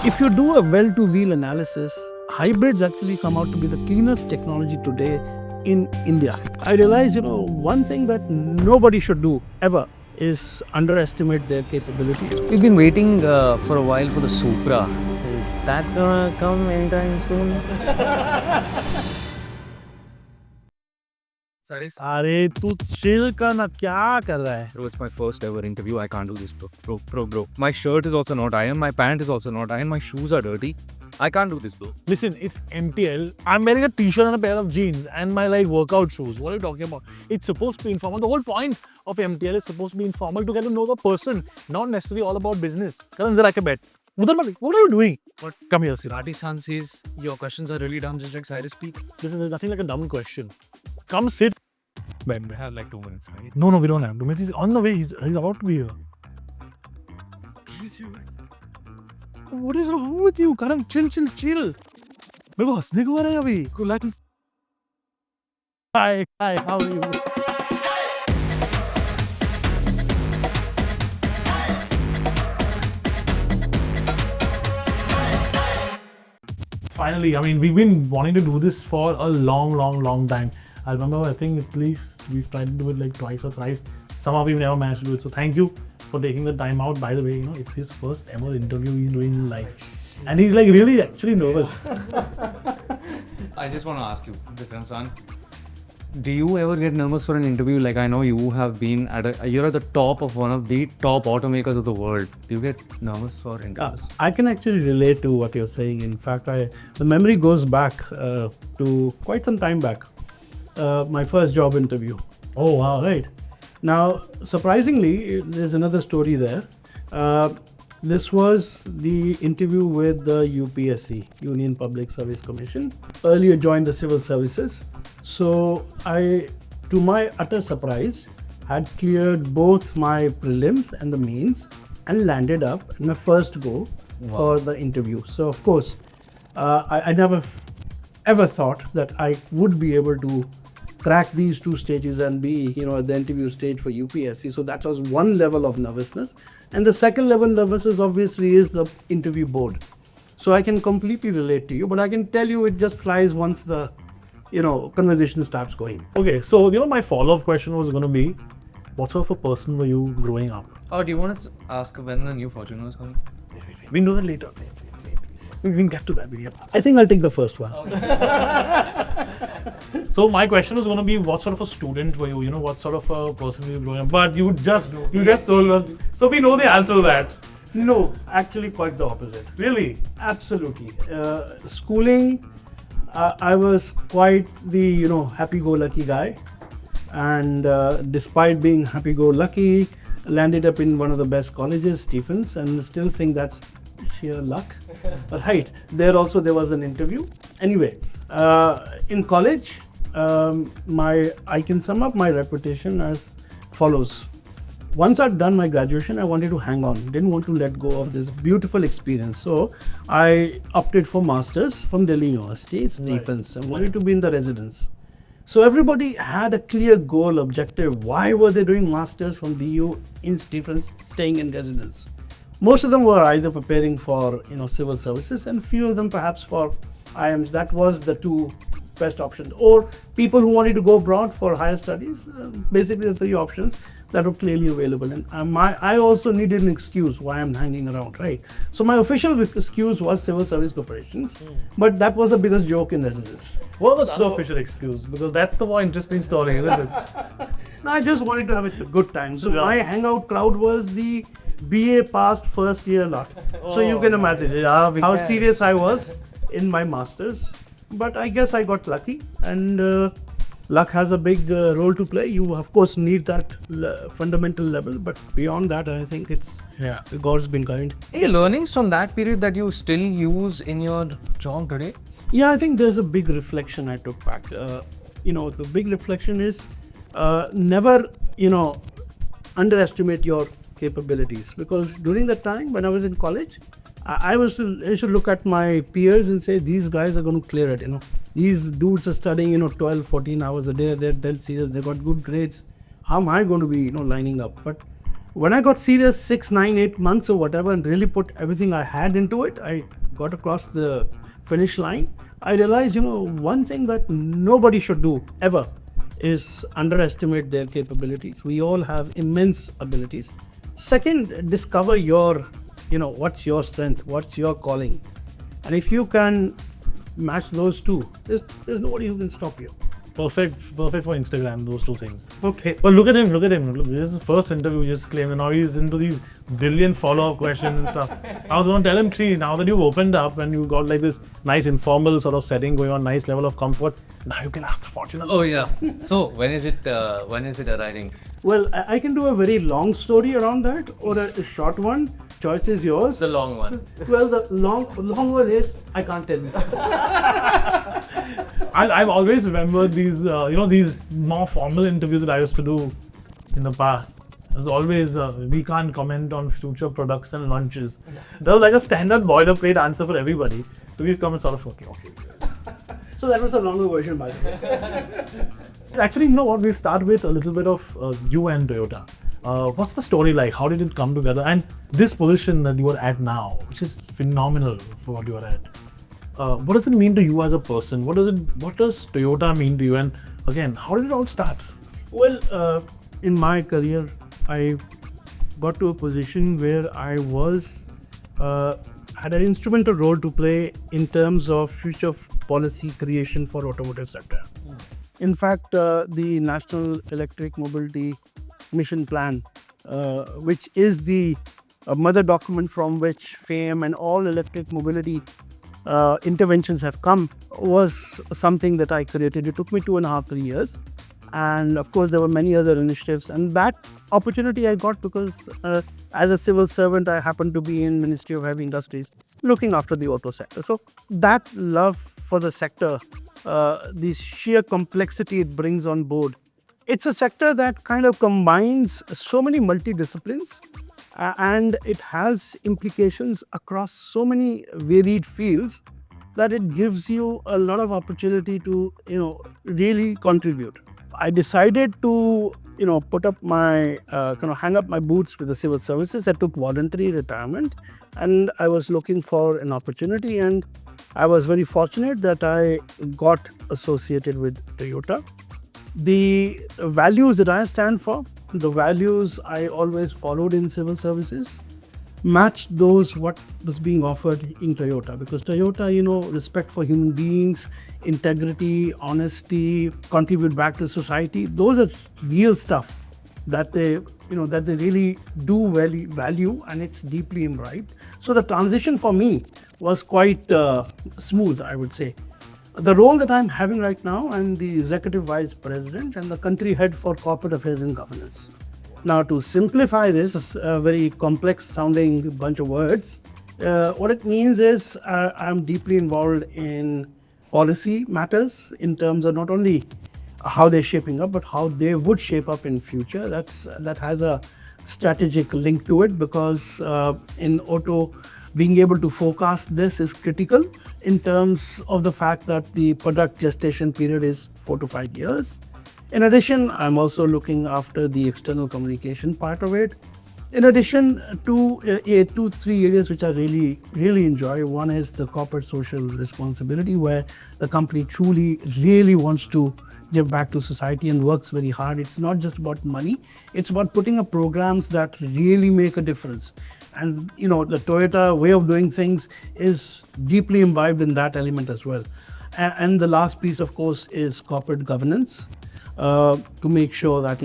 If you do a well-to-wheel analysis, hybrids actually come out to be the cleanest technology today in India. I realize, one thing that nobody should do ever is underestimate their capabilities. We've been waiting for a while for the Supra. Is that gonna come anytime soon? अरे तू chill कर ना, क्या कर रहा है? Bro, it's my first ever interview. I can't do this, bro. My shirt is also not ironed. My pant is also not ironed. My shoes are dirty. I can't do this, bro. Listen, it's MTL. I'm wearing a t-shirt and a pair of jeans and my workout shoes. What are you talking about? It's supposed to be informal. The whole point of MTL is supposed to be informal to get to know the person, not necessarily all about business. Karan, zara ke bet. What are you doing? What? Come here, Sir. Rati-san says your questions are really dumb, just like Cyrus speak. Listen, there's nothing like a dumb question. Come sit. Ben, we have like 2 minutes, right? No, we don't have to. He's on the way. He's about to be here. He's here. What is wrong with you? Karan, chill. मेरे को हंसने को आ रहा है अभी. Gulati. Hi, how are you? Finally, we've been wanting to do this for a long time. I remember, I think at least we've tried to do it like twice or thrice. Somehow we've never managed to do it. So thank you for taking the time out. By the way, it's his first ever interview he's doing in life. And he's like really actually nervous. I just want to ask you, Vikram-san, do you ever get nervous for an interview? Like, I know you have been you're at the top of one of the top automakers of the world. Do you get nervous for interviews? I can actually relate to what you're saying. In fact, the memory goes back to quite some time back. My first job interview. Oh wow, Right. Now, surprisingly, there's another story there. This was the interview with the UPSC, Union Public Service Commission. Earlier joined the civil services. So I, to my utter surprise, had cleared both my prelims and the mains and landed up in my first go for the interview. So of course, I never ever thought that I would be able to crack these two stages and be, at the interview stage for UPSC. So that was one level of nervousness. And the second level nervousness obviously is the interview board. So I can completely relate to you, but I can tell you it just flies once the, conversation starts going. Okay, so my follow-up question was going to be, what sort of a person were you growing up? Oh, do you want to ask when the new Fortuner is coming? We can do that later. We can get to that. I think I'll take the first one. So my question was going to be, what sort of a student were you? What sort of a person were you growing up? But you just told us. So we know the answer to that. No, actually quite the opposite. Really? Absolutely. Schooling, I was quite the, happy-go-lucky guy. And despite being happy-go-lucky, landed up in one of the best colleges, Stephens, and still think that's sheer luck. But right, there was an interview. Anyway, in college, I can sum up my reputation as follows. Once I'd done my graduation, I wanted to hang on, didn't want to let go of this beautiful experience. So I opted for masters from Delhi University, Stephens, and wanted to be in the residence. So everybody had a clear goal, objective. Why were they doing masters from DU in Stephens, staying in residence? Most of them were either preparing for civil services, and few of them perhaps for IIMs. That was the two best options. Or people who wanted to go abroad for higher studies. Basically, the three options that were clearly available. And I also needed an excuse why I'm hanging around, right? So my official excuse was civil service preparations, but that was the biggest joke in residence. What was the official excuse? Because that's the more interesting story, isn't it? No, I just wanted to have a good time. So my hangout crowd was the BA passed first year lot. So you can imagine how serious I was in my masters. But I guess I got lucky, and luck has a big role to play. You of course need that fundamental level, but beyond that, I think God's been kind. Any learnings from that period that you still use in your job today? Yeah, I think there's a big reflection I took back. The big reflection is never, underestimate your capabilities, because during that time when I was in college, I should look at my peers and say, these guys are going to clear it. These dudes are studying 12, 14 hours a day. They're dead serious. They got good grades. How am I going to be lining up? But When I got serious 6, 9, 8 months or whatever and really put everything I had into it, I got across the finish line. I realized, one thing that nobody should do ever is underestimate their capabilities. We all have immense abilities. Second, discover what's your strength, what's your calling. And if you can match those two, there's nobody who can stop you. Perfect for Instagram, those two things. Okay. But look at him. Look, this is the first interview he just claimed, and now he's into these brilliant follow-up questions and stuff. I was going to tell him, see, now that you've opened up and you got like this nice informal sort of setting going on, nice level of comfort, now you can ask the fortune. Oh yeah. So when is it arriving? Well, I can do a very long story around that or a short one. Choice is yours. The long one. Well, the long one is I can't tell you. I've always remembered these, these more formal interviews that I used to do in the past. There's always, we can't comment on future products and launches. That was like a standard boilerplate answer for everybody. So we've come and sort of, okay. So that was a longer version, by the way. Actually, you know what? We'll start with a little bit of you and Toyota. What's the story like? How did it come together? And this position that you are at now, which is phenomenal for what you are at. What does it mean to you as a person? What does Toyota mean to you? And again, how did it all start? Well, in my career, I got to a position where I had an instrumental role to play in terms of future policy creation for automotive sector. In fact, the National Electric Mobility Mission Plan, which is the mother document from which FAME and all electric mobility interventions have come, was something that I created. It took me 2.5, 3 years. And of course, there were many other initiatives. And that opportunity I got because as a civil servant, I happened to be in Ministry of Heavy Industries looking after the auto sector. So that love for the sector, the sheer complexity it brings on board. It's a sector that kind of combines so many multidisciplines and it has implications across so many varied fields that it gives you a lot of opportunity to, really contribute. I decided to, put up my, hang up my boots with the civil services. I took voluntary retirement and I was looking for an opportunity, and I was very fortunate that I got associated with Toyota. The values that I stand for, the values I always followed in civil services, matched those what was being offered in Toyota. Because Toyota, respect for human beings, integrity, honesty, contribute back to society, those are real stuff that they really do value, and it's deeply imbibed. So the transition for me was quite smooth, I would say. The role that I'm having right now, I'm the Executive Vice President and the Country Head for Corporate Affairs and Governance. Now, to simplify this, a very complex sounding bunch of words, what it means is I'm deeply involved in policy matters in terms of not only how they're shaping up, but how they would shape up in future. That has a strategic link to it, because in auto, being able to forecast this is critical in terms of the fact that the product gestation period is 4 to 5 years. In addition, I'm also looking after the external communication part of it. In addition to 2-3 areas which I really enjoy. One is the corporate social responsibility, where the company truly really wants to give back to society and works very hard. It's not just about money, it's about putting up programs that really make a difference. And the Toyota way of doing things is deeply imbibed in that element as well. And the last piece, of course, is corporate governance, to make sure that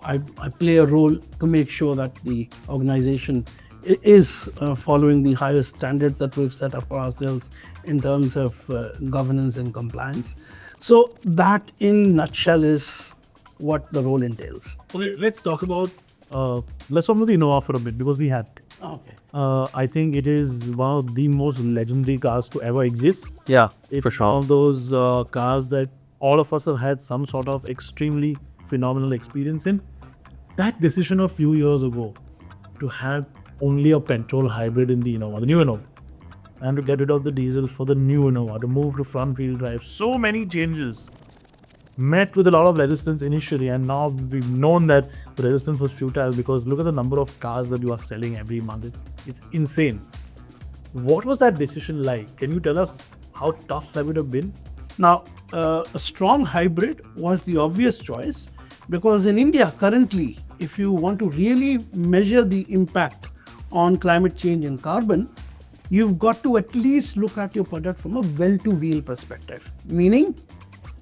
I play a role to make sure that the organization is following the highest standards that we've set up for ourselves in terms of governance and compliance. So that in a nutshell is what the role entails. Okay, let's talk about the Innova for a bit, because we had. Okay. I think it is one of the most legendary cars to ever exist. Yeah, It's for sure. one of those cars that all of us have had some sort of extremely phenomenal experience in. That decision a few years ago to have only a petrol hybrid in the Innova, the new Innova, and to get rid of the diesel for the new Innova, to move to front wheel drive, so many changes. met with a lot of resistance initially, and now we've known that the resistance was futile because look at the number of cars that you are selling every month. It's insane. What was that decision like? Can you tell us how tough that would have been? Now, a strong hybrid was the obvious choice because in India currently, if you want to really measure the impact on climate change and carbon, you've got to at least look at your product from a well-to-wheel perspective, meaning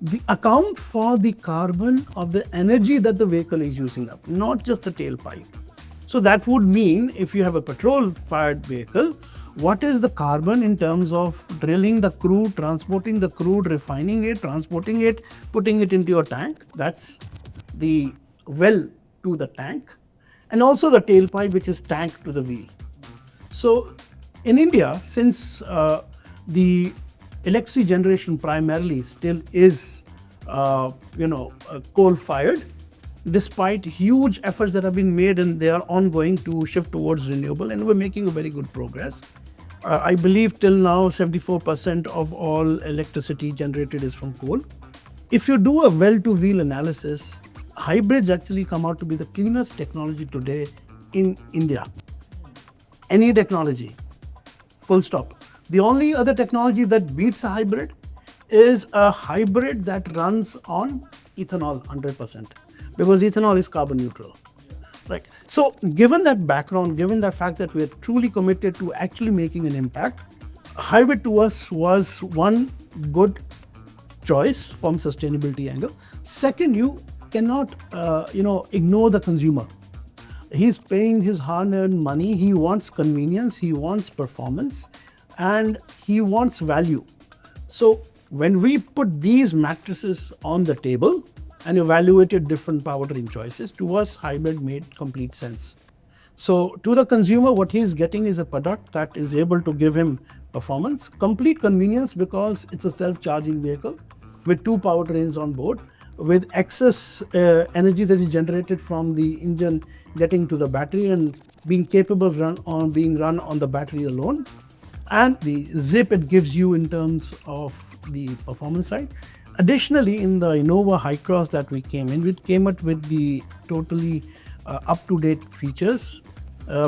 the account for the carbon of the energy that the vehicle is using up, not just the tailpipe. So that would mean if you have a petrol-fired vehicle, what is the carbon in terms of drilling the crude, transporting the crude, refining it, transporting it, putting it into your tank? That's the well to the tank, and also the tailpipe, which is tank to the wheel. So in India, since the electricity generation primarily still is coal fired, despite huge efforts that have been made and they are ongoing to shift towards renewable, and we're making a very good progress. I believe till now 74% of all electricity generated is from coal. If you do a well-to-wheel analysis, hybrids actually come out to be the cleanest technology today in India. Any technology, full stop. The only other technology that beats a hybrid is a hybrid that runs on ethanol 100%, because ethanol is carbon neutral. Right. So given that background, given the fact that we are truly committed to actually making an impact, hybrid to us was one good choice from sustainability angle. Second, you cannot ignore the consumer. He's paying his hard-earned money. He wants convenience, he wants performance, and he wants value. So when we put these matrices on the table and evaluated different powertrain choices, to us hybrid made complete sense. So to the consumer, what he's getting is a product that is able to give him performance, complete convenience because it's a self-charging vehicle with two powertrains on board, with excess energy that is generated from the engine getting to the battery and being capable of being run on the battery alone, and the zip it gives you in terms of the performance side. Additionally, in the Innova High Cross that we came up with the totally up-to-date features,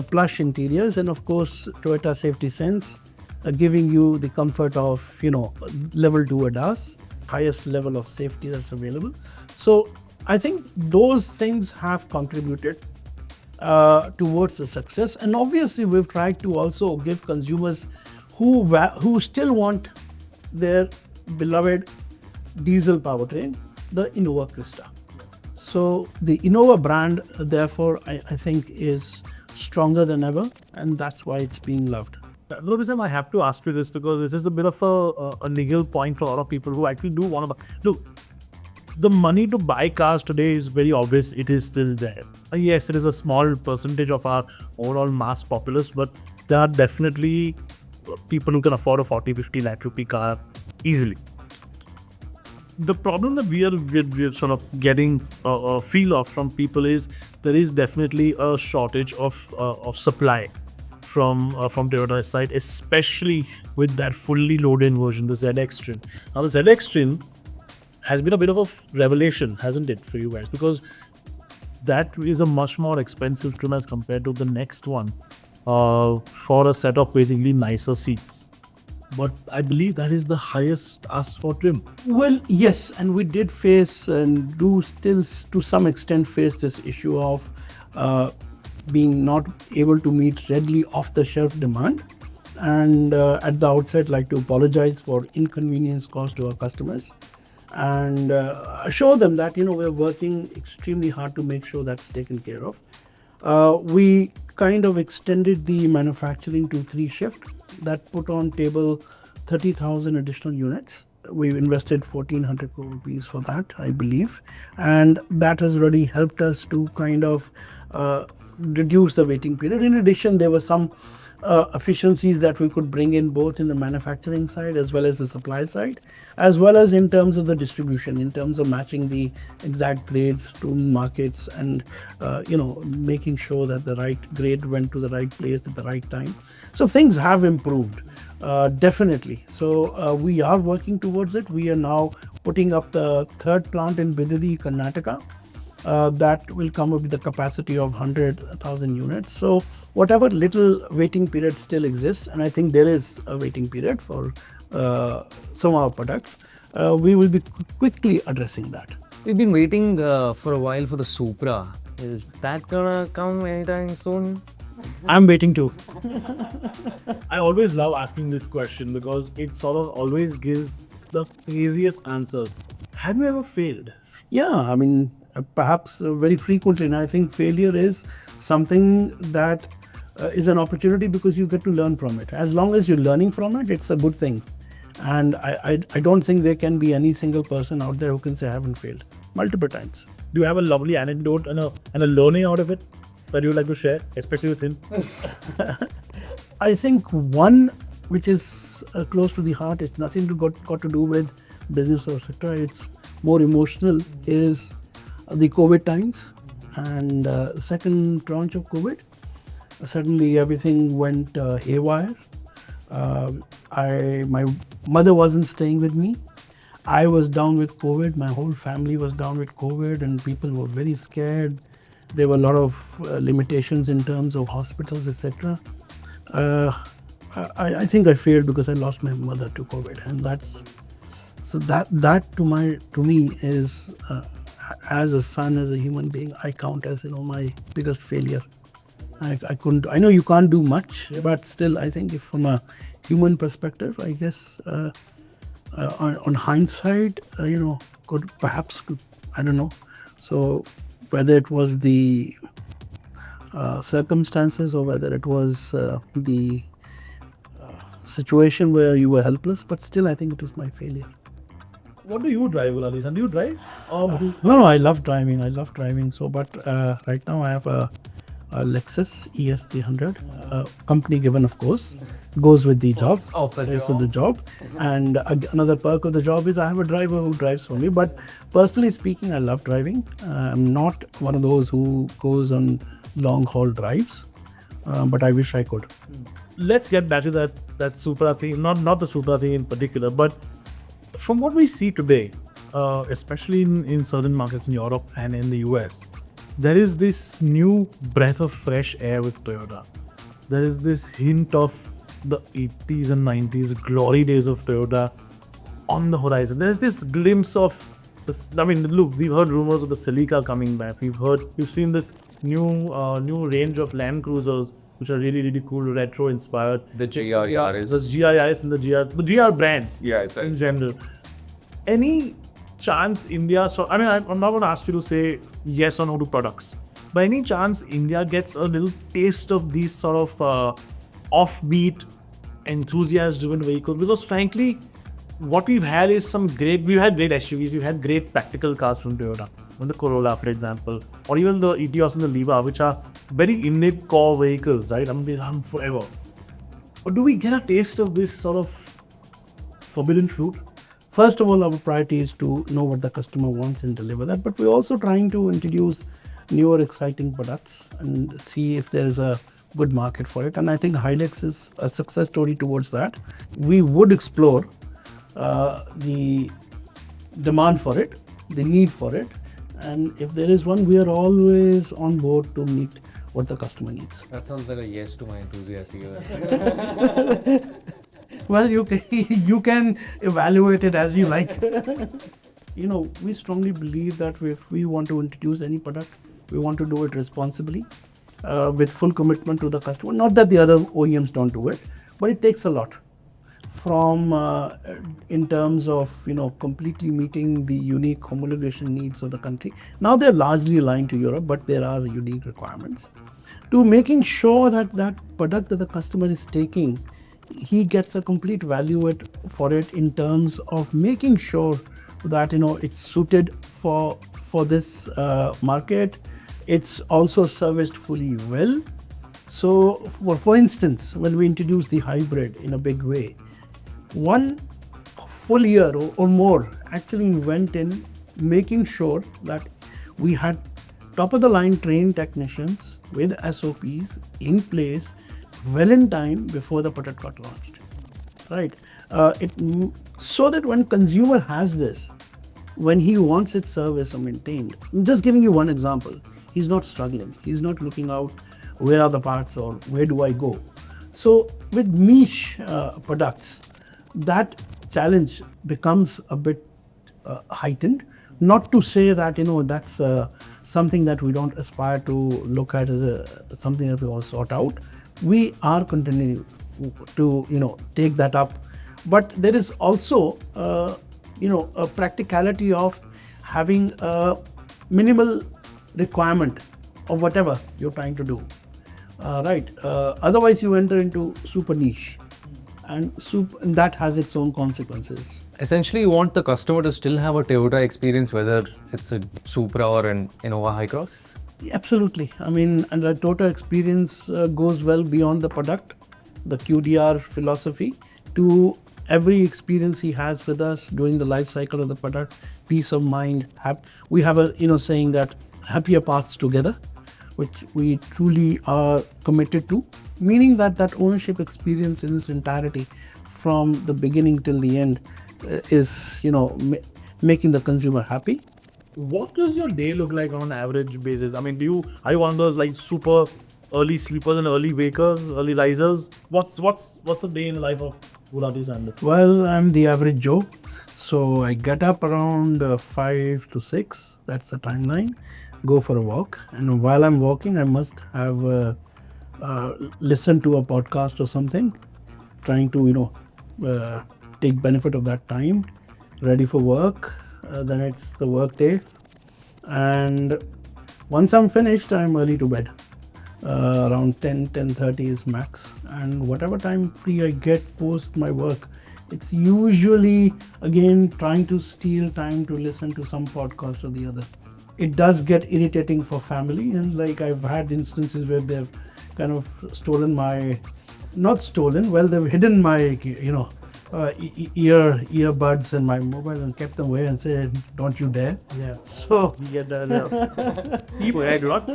plush interiors, and of course Toyota Safety Sense, giving you the comfort of level 2 ADAS, highest level of safety that's available. So I think those things have contributed towards the success, and obviously we've tried to also give consumers who still want their beloved diesel powertrain, the Innova Krista. So the Innova brand, therefore, I think is stronger than ever, and that's why it's being loved. Robism, I have to ask you this because this is a bit of a niggle point for a lot of people who actually do want to buy. Look, the money to buy cars today is very obvious. It is still there. Yes, it is a small percentage of our overall mass populace, but there are definitely people who can afford a 40-50 lakh rupee car easily. The problem that we're sort of getting a feel of from people is there is definitely a shortage of supply from Toyota's side, especially with that fully loaded version, the ZX Trim. Now the ZX Trim has been a bit of a revelation, hasn't it, for you guys? Because that is a much more expensive trim as compared to the next one for a set of basically nicer seats. But I believe that is the highest asked for trim. Well, yes, and we did face and do still to some extent face this issue of being not able to meet readily off-the-shelf demand. And at the outset, like to apologize for inconvenience caused to our customers and assure them that we're working extremely hard to make sure that's taken care of. We kind of extended the manufacturing to 3 shift. That put on table 30,000 additional units. We've invested 1,400 crore rupees for that, I believe, and that has really helped us to kind of reduce the waiting period. In addition, there were some efficiencies that we could bring in both in the manufacturing side as well as the supply side, as well as in terms of the distribution, in terms of matching the exact grades to markets and making sure that the right grade went to the right place at the right time. So things have improved, definitely. So we are working towards it. We are now putting up the third plant in Bidadi, Karnataka. That will come up with a capacity of 100,000 units. So whatever little waiting period still exists, and I think there is a waiting period for some of our products, we will be quickly addressing that. We've been waiting for a while for the Supra. Is that gonna come anytime soon? I'm waiting too. I always love asking this question because it sort of always gives the craziest answers. Have you ever failed? Yeah, I mean, perhaps very frequently. And I think failure is something that is an opportunity because you get to learn from it. As long as you're learning from it, it's a good thing. And I don't think there can be any single person out there who can say I haven't failed multiple times. Do you have a lovely anecdote and a learning out of it that you would like to share, especially with him? I think one which is close to the heart, it's nothing got to do with business or sector, it's more emotional, is the COVID times and second tranche of COVID. Suddenly everything went haywire. My mother wasn't staying with me. I was down with COVID. My whole family was down with COVID, and people were very scared. There were a lot of limitations in terms of hospitals, etc. I think I failed because I lost my mother to COVID, and that to me is as a son, as a human being, I count as my biggest failure. I couldn't. I know you can't do much, but still, I think if from a human perspective, I guess on hindsight, could I don't know. So whether it was the circumstances or whether it was the situation where you were helpless, but still, I think it was my failure. What do you drive, Gulati? Do you drive? No, I love driving. So, but right now I have a Lexus ES300, company given, of course, goes with the job. The job. And another perk of the job is I have a driver who drives for me. But personally speaking, I love driving. I'm not one of those who goes on long haul drives, but I wish I could. Let's get back to that Supra thing. Not the Supra thing in particular, but from what we see today, especially in certain markets in Europe and in the US, there is this new breath of fresh air with Toyota. There is this hint of the 80s and 90s glory days of Toyota on the horizon. There's this glimpse of this. I mean, look, we've heard rumors of the Celica coming back. We've seen this new range of Land Cruisers, which are really, really cool, retro inspired. The GR Yaris. The GR Yaris and the GR brand. Yeah, exactly. In general. Any chance India, so I mean, I'm not going to ask you to say yes or no to products, but any chance India gets a little taste of these sort of offbeat, enthusiast-driven vehicles? Because frankly, what we've had is we've had great SUVs, we've had great practical cars from Toyota, the Corolla, for example, or even the Etios and the Liva, which are very innate core vehicles, right? I mean, they run forever. Or do we get a taste of this sort of forbidden fruit? First of all, our priority is to know what the customer wants and deliver that. But we're also trying to introduce newer, exciting products and see if there is a good market for it. And I think Hilux is a success story towards that. We would explore the demand for it, the need for it. And if there is one, we are always on board to meet what the customer needs. That sounds like a yes to my enthusiasm. Well, you can evaluate it as you like. We strongly believe that if we want to introduce any product, we want to do it responsibly, with full commitment to the customer. Not that the other OEMs don't do it, but it takes a lot from in terms of completely meeting the unique homologation needs of the country. Now they're largely aligned to Europe, but there are unique requirements to making sure that that product that the customer is taking, he gets a complete value for it in terms of making sure that it's suited for this market. It's also serviced fully well. So for instance, when we introduced the hybrid in a big way, 1 full year or more actually went in making sure that we had top of the line trained technicians with SOPs in place well in time before the product got launched, right? So that when consumer has this, when he wants its service or maintained, I'm just giving you one example, he's not struggling. He's not looking out where are the parts or where do I go. So with niche products, that challenge becomes a bit heightened. Not to say that that's something that we don't aspire to look at as something that we want to sort out. We are continuing to take that up, but there is also a practicality of having a minimal requirement of whatever you're trying to do. Right. Otherwise, you enter into super niche, and that has its own consequences. Essentially, you want the customer to still have a Toyota experience, whether it's a Supra or an Innova High Cross? Absolutely. I mean, and the Toyota experience goes well beyond the product, the QDR philosophy, to every experience he has with us during the life cycle of the product, peace of mind. We have a saying that happier paths together, which we truly are committed to, meaning that ownership experience in its entirety from the beginning till the end is making the consumer happy. What does your day look like on an average basis? I mean, are you one of those like super early sleepers and early wakers, early risers? What's the day in the life of Gulati Sandhu? Well, I'm the average Joe, so I get up around 5 to 6. That's the timeline. Go for a walk, and while I'm walking, I must have listened to a podcast or something, trying to take benefit of that time, ready for work. Then it's the work day, and once I'm finished, I'm early to bed. Around 10:30 is max, and whatever time free I get post my work, it's usually again trying to steal time to listen to some podcast or the other. It does get irritating for family, and like I've had instances where they've kind of they've hidden my earbuds and my mobile and kept them away and said, "Don't you dare." Yeah. So We get that. People, I do not.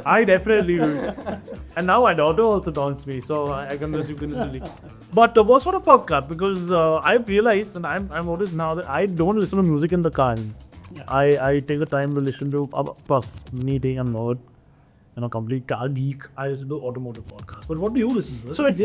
I definitely do. And now my daughter also taunts me, so I can receive criticism. But what sort of podcast? Because I've realized, and I'm noticed now that I don't listen to music in the car. Yeah. I take the time to listen to, plus me being a nerd, complete car geek, I listen to automotive podcasts. But what do you listen to? So it's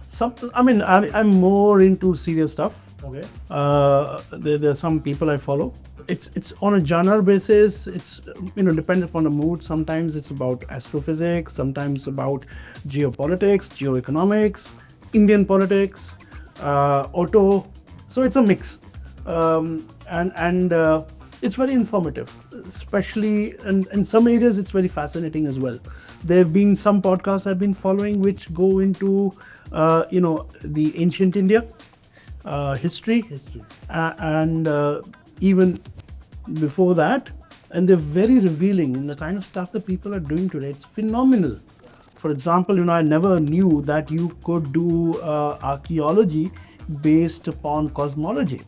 something. I mean, I'm more into serious stuff. Okay. There are some people I follow. It's on a genre basis. It's depends upon the mood. Sometimes it's about astrophysics. Sometimes about geopolitics, geoeconomics, Indian politics, auto. So it's a mix, and it's very informative, especially in some areas. It's very fascinating as well. There have been some podcasts I've been following which go into the ancient India history. And even before that, and they're very revealing in the kind of stuff that people are doing today. It's phenomenal. For example, I never knew that you could do archaeology based upon cosmology,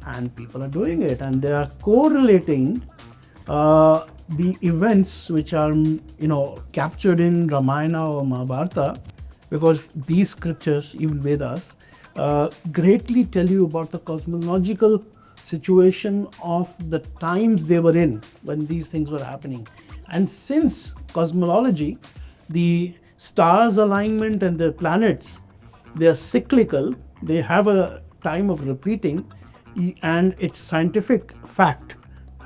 and people are doing it, and they are correlating the events which are captured in Ramayana or Mahabharata, because these scriptures, even Vedas, greatly tell you about the cosmological situation of the times they were in when these things were happening. And since cosmology, the stars alignment and the planets, they are cyclical, they have a time of repeating, and it's scientific fact,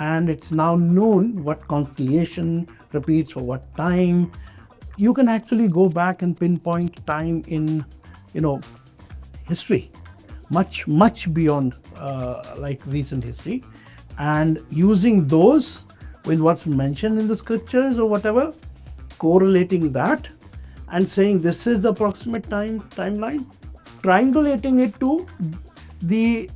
and it's now known what constellation repeats for what time. You can actually go back and pinpoint time in history, much beyond like recent history, and using those with what's mentioned in the scriptures or whatever, correlating that and saying this is the approximate timeline, triangulating it to the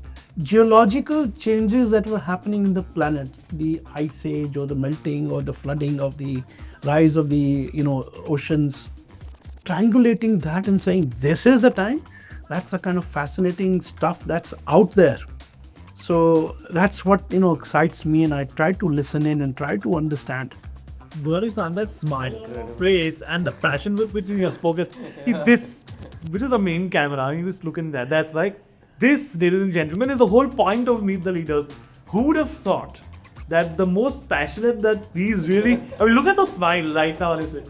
geological changes that were happening in the planet, the ice age or the melting or the flooding of the rise of the oceans, triangulating that and saying this is the time. That's the kind of fascinating stuff that's out there. So that's what excites me, and I try to listen in and try to understand. Gulati, that smart phrase and the passion with which you have spoken. This, which is the main camera, you just look in there. That's like This, ladies and gentlemen, is the whole point of Meet the Leaders. Who would have thought that the most passionate that he's really... I mean, look at the smile right now, honestly.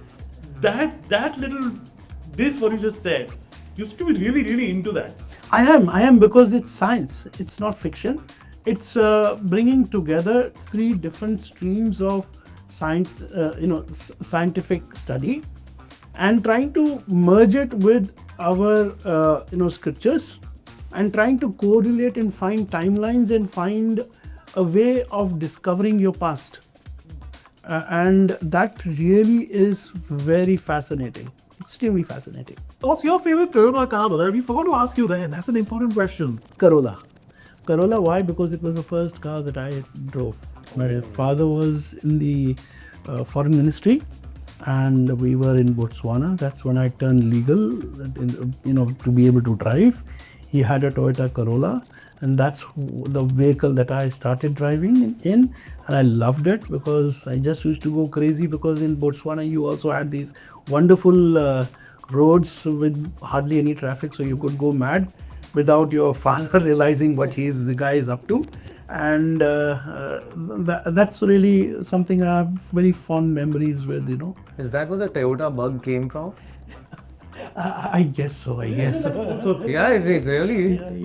That little... This, what you just said, used to be really, really into that. I am because it's science. It's not fiction. It's bringing together three different streams of scientific study and trying to merge it with our scriptures and trying to correlate and find timelines and find a way of discovering your past. And that really is very fascinating. Extremely fascinating. What's your favorite Toyota car, brother? We forgot to ask you that. That's an important question. Corolla. Corolla, why? Because it was the first car that I drove. My father was in the foreign ministry and we were in Botswana. That's when I turned legal, to be able to drive. He had a Toyota Corolla and that's the vehicle that I started driving in, and I loved it because I just used to go crazy because in Botswana you also had these wonderful roads with hardly any traffic, so you could go mad without your father realizing what the guy is up to. And that's really something I have very fond memories with, Is that where the Toyota bug came from? I guess so. Yeah, it really is.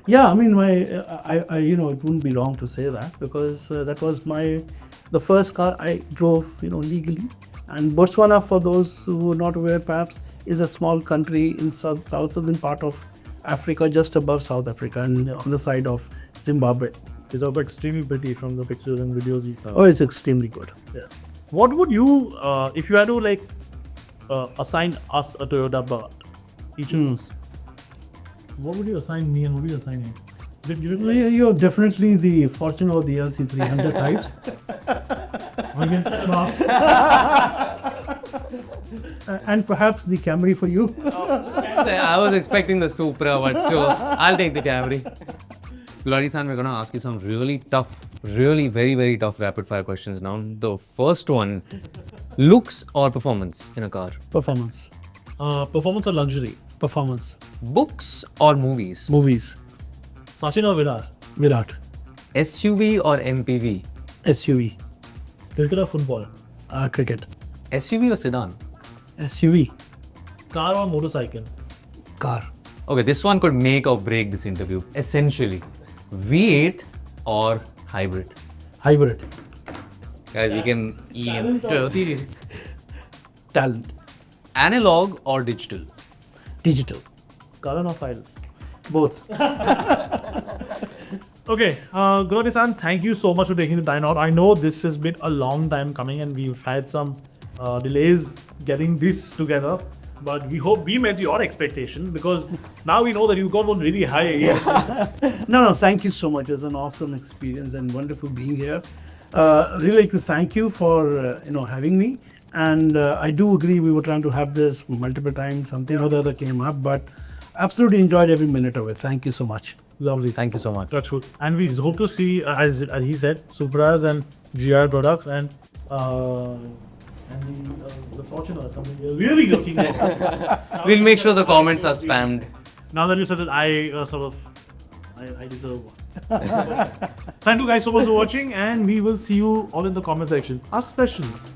Yeah. I mean, it wouldn't be wrong to say that because that was the first car I drove, legally. And Botswana, for those who are not aware, perhaps, is a small country in southern part of Africa, just above South Africa, and on the side of Zimbabwe. It's also extremely pretty from the pictures and videos you found. Oh, it's extremely good. Yeah. What would you, if you had to assign us a Toyota bird, each of us, what would you assign me and what would you assign him? You're definitely the Fortuner or the LC300 types. And perhaps the Camry for you. I was expecting the Supra, but sure, I'll take the Camry. Gulati-san, we're going to ask you some really tough, really very, very tough rapid fire questions now. The first one, looks or performance in a car? Performance. Performance or luxury? Performance. Books or movies? Movies. Sachin or Virat? Virat. SUV or MPV? SUV. Cricket or football? Cricket. SUV or sedan? SUV. Car or motorcycle? Car. Okay, this one could make or break this interview. Essentially, V8 or hybrid? Hybrid. Guys, we can enter serious. Talent. Analog or digital? Digital. Color or files? Both. Okay, Gulati-san, thank you so much for taking the time out. I know this has been a long time coming and we've had some delays getting this together. But we hope we met your expectation because now we know that you got one really high. No, thank you so much. It's an awesome experience and wonderful being here. Really like to thank you for having me. And I do agree we were trying to have this multiple times. Something or the other came up, but absolutely enjoyed every minute of it. Thank you so much. Lovely. Thank you so much. That's good. And we hope to see, as he said, Supras and GR products and the Fortuner, something you're really looking at. We'll make sure the comments are spammed. Now that you said that, I deserve one. Thank you guys so much for watching, and we will see you all in the comment section. Ask questions.